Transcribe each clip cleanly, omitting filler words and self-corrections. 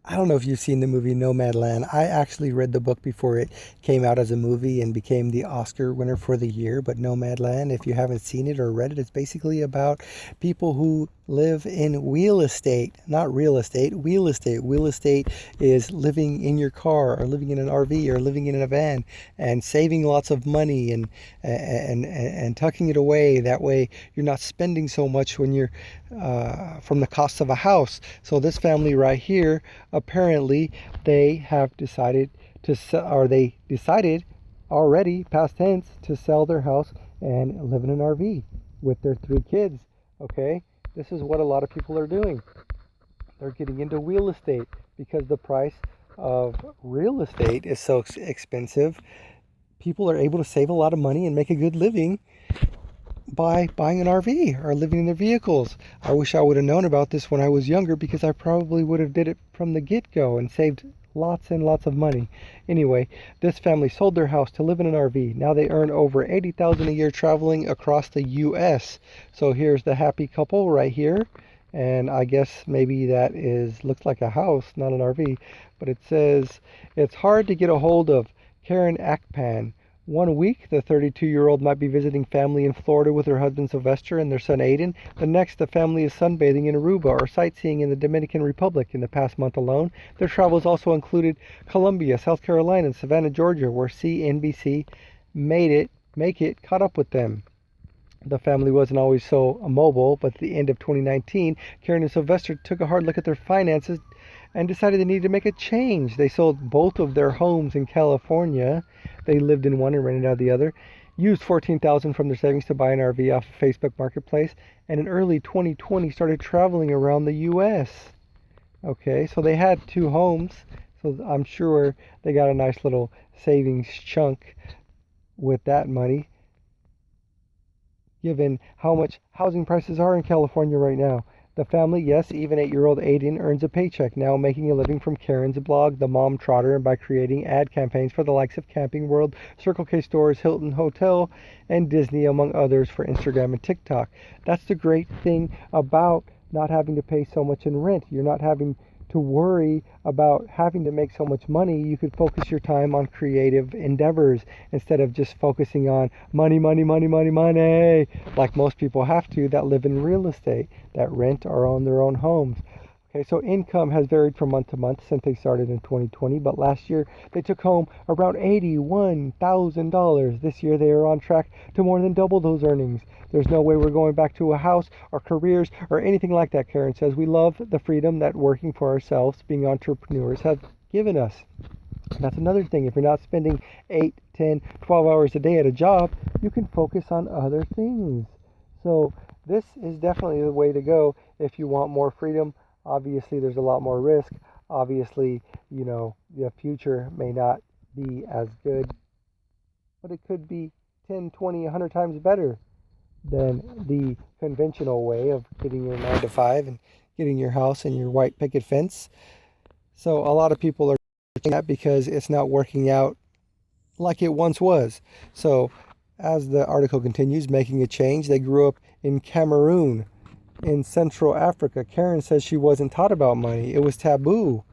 I don't know if you've seen the movie Nomadland. I actually read the book before it came out as a movie and became the Oscar winner for the year. But Nomadland, if you haven't seen it or read it, it's basically about people who live in wheel estate, not real estate, wheel estate. Wheel estate is living in your car or living in an RV or living in a van and saving lots of money and tucking it away. That way you're not spending so much when you're from the cost of a house. So this family right here, apparently they have decided to sell, or they decided already, past tense, to sell their house and live in an RV with their three kids. Okay, this is what a lot of people are doing. They're getting into real estate because the price of real estate is so expensive. People are able to save a lot of money and make a good living by buying an RV or living in their vehicles. I wish I would have known about this when I was younger because I probably would have did it from the get-go and saved lots and lots of money. Anyway, this family sold their house to live in an RV. Now they earn over 80,000 a year traveling across the US. So here's the happy couple right here. And I guess maybe that is looks like a house, not an RV, but it says it's hard to get a hold of Karen Akpan. One week, the 32-year-old might be visiting family in Florida with her husband Sylvester and their son Aiden. The next, the family is sunbathing in Aruba or sightseeing in the Dominican Republic. In the past month alone, their travels also included Columbia, South Carolina, and Savannah, Georgia, where CNBC make it caught up with them. The family wasn't always so mobile, but at the end of 2019, Karen and Sylvester took a hard look at their finances and decided they needed to make a change. They sold both of their homes in California. They lived in one and rented out the other. Used 14,000 from their savings to buy an RV off of Facebook Marketplace, and in early 2020 started traveling around the US. Okay, so they had two homes, so I'm sure they got a nice little savings chunk with that money, given how much housing prices are in California right now. The family, yes, even 8-year-old Aiden earns a paycheck now, making a living from Karen's blog, The Mom Trotter, and by creating ad campaigns for the likes of Camping World, Circle K Stores, Hilton Hotel, and Disney, among others, for Instagram and TikTok. That's the great thing about not having to pay so much in rent. You're not having to worry about having to make so much money. You could focus your time on creative endeavors instead of just focusing on money, money, money, money, money, like most people have to that live in real estate, that rent or own their own homes. Okay, so income has varied from month to month since they started in 2020, but last year they took home around $81,000. This year they are on track to more than double those earnings. There's no way we're going back to a house or careers or anything like that, Karen says. We love the freedom that working for ourselves, being entrepreneurs, have given us. That's another thing. If you're not spending 8, 10, 12 hours a day at a job, you can focus on other things. So this is definitely the way to go if you want more freedom. Obviously, there's a lot more risk. Obviously, the future may not be as good, but it could be 10, 20, 100 times better than the conventional way of getting your 9 to 5 and getting your house and your white picket fence. So a lot of people are doing that because it's not working out like it once was. So as the article continues, making a change, they grew up in Cameroon, in Central Africa. Karen says she wasn't taught about money. It was taboo.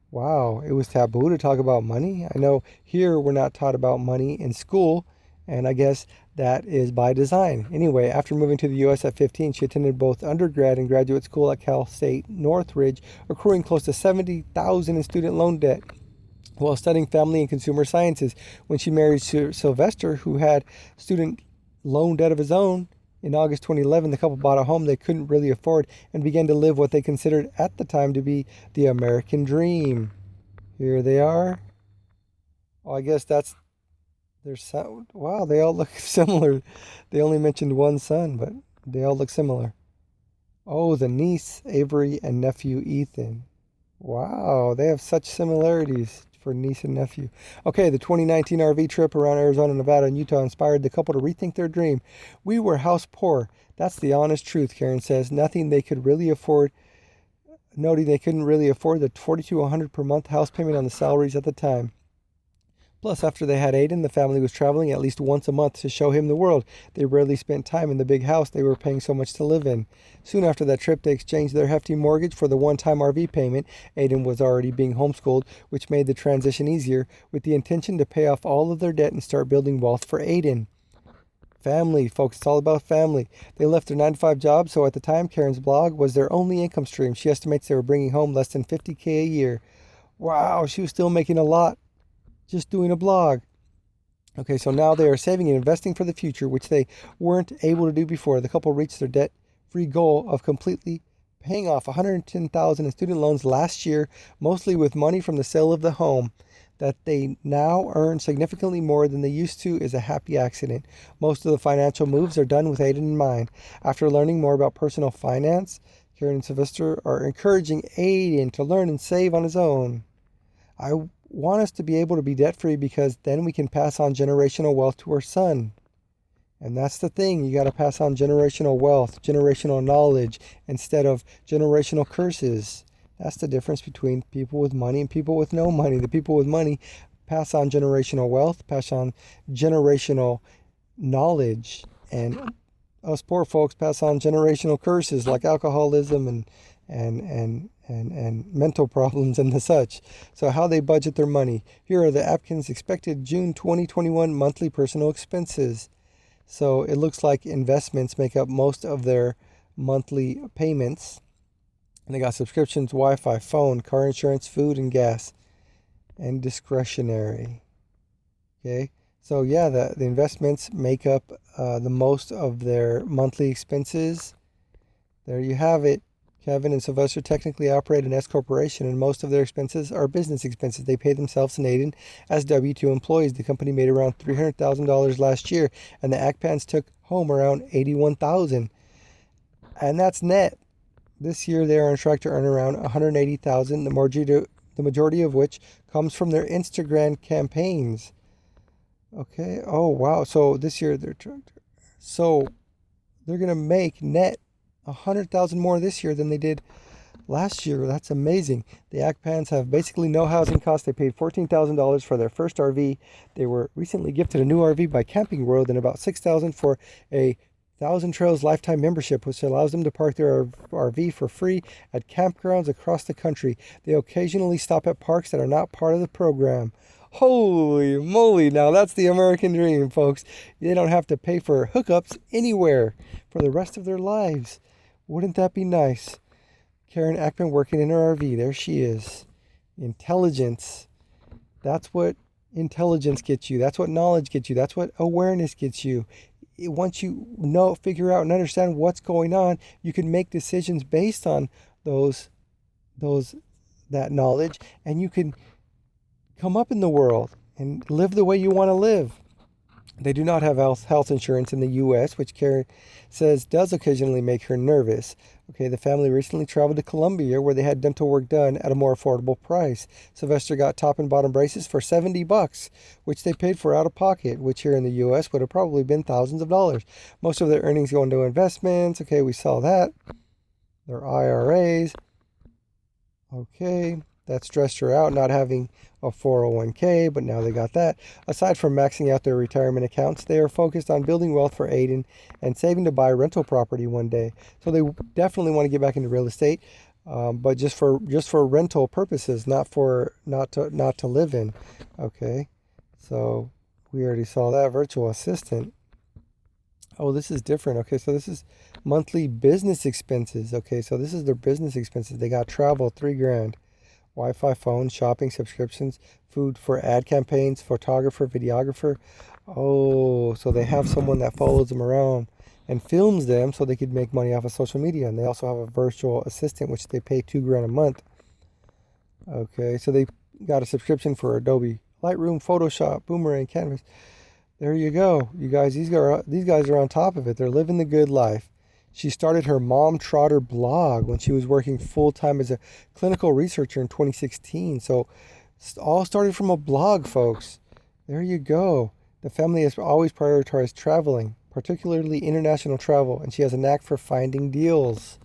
Wow, it was taboo to talk about money. I know here we're not taught about money in school, and I guess that is by design. Anyway, after moving to the US at 15, she attended both undergrad and graduate school at Cal State Northridge, accruing close to 70,000 in student loan debt while studying family and consumer sciences. When she married Sylvester, who had student loan debt of his own, in August 2011, the couple bought a home they couldn't really afford and began to live what they considered at the time to be the American dream. Here they are. Oh, I guess that's their son. Wow, they all look similar. They only mentioned one son, but they all look similar. Oh, the niece, Avery, and nephew, Ethan. Wow, they have such similarities for niece and nephew. Okay, the 2019 RV trip around Arizona, Nevada, and Utah inspired the couple to rethink their dream. We were house poor. That's the honest truth, Karen says. Nothing they could really afford, noting they couldn't really afford the $4,200 per month house payment on the salaries at the time. Plus, after they had Aiden, the family was traveling at least once a month to show him the world. They rarely spent time in the big house they were paying so much to live in. Soon after that trip, they exchanged their hefty mortgage for the one-time RV payment. Aiden was already being homeschooled, which made the transition easier, with the intention to pay off all of their debt and start building wealth for Aiden. Family, folks, it's all about family. They left their 9-to-5 job, so at the time, Karen's blog was their only income stream. She estimates they were bringing home less than $50K a year. Wow, she was still making a lot just doing a blog. Okay, so now they are saving and investing for the future, which they weren't able to do before. The couple reached their debt-free goal of completely paying off $110,000 in student loans last year, mostly with money from the sale of the home. That they now earn significantly more than they used to is a happy accident. Most of the financial moves are done with Aiden in mind. After learning more about personal finance, Karen and Sylvester are encouraging Aiden to learn and save on his own. I want us to be able to be debt-free because then we can pass on generational wealth to our son. And that's the thing. You got to pass on generational wealth, generational knowledge, instead of generational curses. That's the difference between people with money and people with no money. The people with money pass on generational wealth, pass on generational knowledge, and us poor folks pass on generational curses like alcoholism and mental problems and the such. So how they budget their money. Here are the Atkins expected June 2021 monthly personal expenses. So it looks like investments make up most of their monthly payments. And they got subscriptions, Wi-Fi, phone, car insurance, food, and gas, and discretionary. Okay, so yeah, the investments make up the most of their monthly expenses. There you have it. Kevin and Sylvester technically operate an S corporation, and most of their expenses are business expenses. They pay themselves and Aiden as W-2 employees. The company made around $300,000 last year, and the Akpans took home around $81,000, and that's net. This year, they are on track to earn around $180,000, the majority of which comes from their Instagram campaigns. Okay. Oh wow. So this year they're going to make net $100,000 more this year than they did last year. That's amazing. The Akpans have basically no housing costs. They paid $14,000 for their first RV. They were recently gifted a new RV by Camping World and about $6,000 for a Thousand Trails lifetime membership, which allows them to park their RV for free at campgrounds across the country. They occasionally stop at parks that are not part of the program. Holy moly, now that's the American dream, folks. They don't have to pay for hookups anywhere for the rest of their lives. Wouldn't that be nice? Karen Akpan working in her RV. There she is. Intelligence. That's what intelligence gets you. That's what knowledge gets you. That's what awareness gets you. Once you figure out and understand what's going on, you can make decisions based on that knowledge, and you can come up in the world and live the way you want to live. They do not have health insurance in the U.S., which Karen says does occasionally make her nervous. Okay, the family recently traveled to Colombia where they had dental work done at a more affordable price. Sylvester got top and bottom braces for $70, which they paid for out of pocket, which here in the U.S. would have probably been thousands of dollars. Most of their earnings go into investments. Okay, we saw that. Their IRAs. Okay, that stressed her out not having a 401k, but now they got that. Aside from maxing out their retirement accounts, they are focused on building wealth for Aiden and saving to buy rental property one day. So they definitely want to get back into real estate, but just for rental purposes, not to live in. Okay, so we already saw that. Virtual assistant. Oh, this is different. Okay, so this is monthly business expenses. Okay, so this is their business expenses. They got travel, $3,000. Wi-Fi, phone, shopping, subscriptions, food for ad campaigns, photographer, videographer. Oh, so they have someone that follows them around and films them so they could make money off of social media. And they also have a virtual assistant, which they pay $2,000 a month. Okay, so they got a subscription for Adobe Lightroom, Photoshop, Boomerang, Canvas. There you go. You guys, these guys are on top of it. They're living the good life. She started her Mom Trotter blog when she was working full-time as a clinical researcher in 2016. So it all started from a blog, folks. There you go. The family has always prioritized traveling, particularly international travel, and she has a knack for finding deals.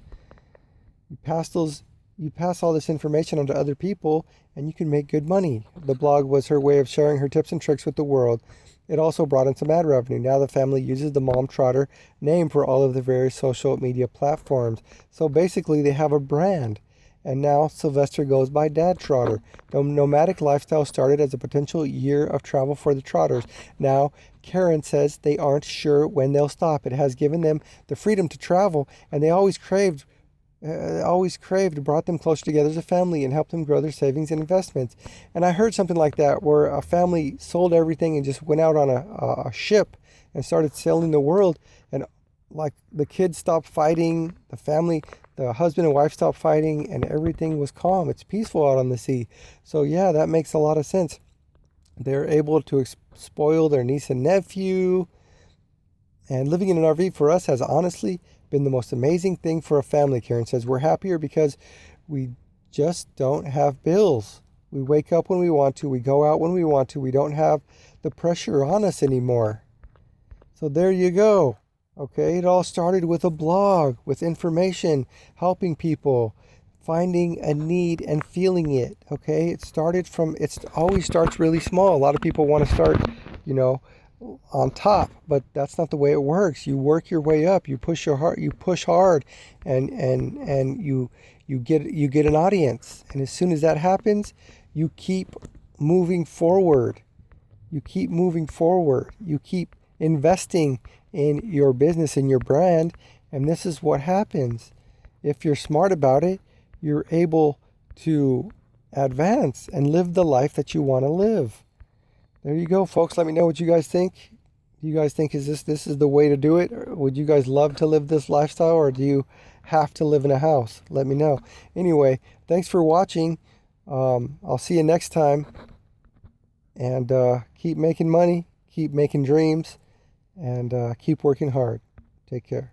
you pass all this information on to other people and you can make good money. The blog was her way of sharing her tips and tricks with the world. It also brought in some ad revenue. Now the family uses the Mom Trotter name for all of the various social media platforms. So basically they have a brand. And now Sylvester goes by Dad Trotter. The nomadic lifestyle started as a potential year of travel for the Trotters. Now Karen says they aren't sure when they'll stop. It has given them the freedom to travel, and they always craved, brought them closer together as a family and helped them grow their savings and investments. And I heard something like that where a family sold everything and just went out on a ship and started sailing the world, and like the kids stopped fighting, the husband and wife stopped fighting, and everything was calm. It's peaceful out on the sea. So yeah, that makes a lot of sense. They're able to spoil their niece and nephew. And living in an RV for us has honestly been the most amazing thing for a family, Karen says. We're happier because we just don't have bills. We wake up when we want to. We go out when we want to. We don't have the pressure on us anymore. So there you go. Okay, it all started with a blog, with information, helping people, finding a need and feeling it. Okay, it always starts really small. A lot of people want to start, on top, but that's not the way it works. You work your way up. You push hard, and you get an audience. And as soon as that happens, you keep moving forward. You keep moving forward. You keep investing in your business and your brand, and this is what happens. If you're smart about it, you're able to advance and live the life that you want to live. There you go, folks. Let me know what you guys think. Do you guys think this is the way to do it? Or would you guys love to live this lifestyle, or do you have to live in a house? Let me know. Anyway, thanks for watching. I'll see you next time. And keep making money, keep making dreams, and keep working hard. Take care.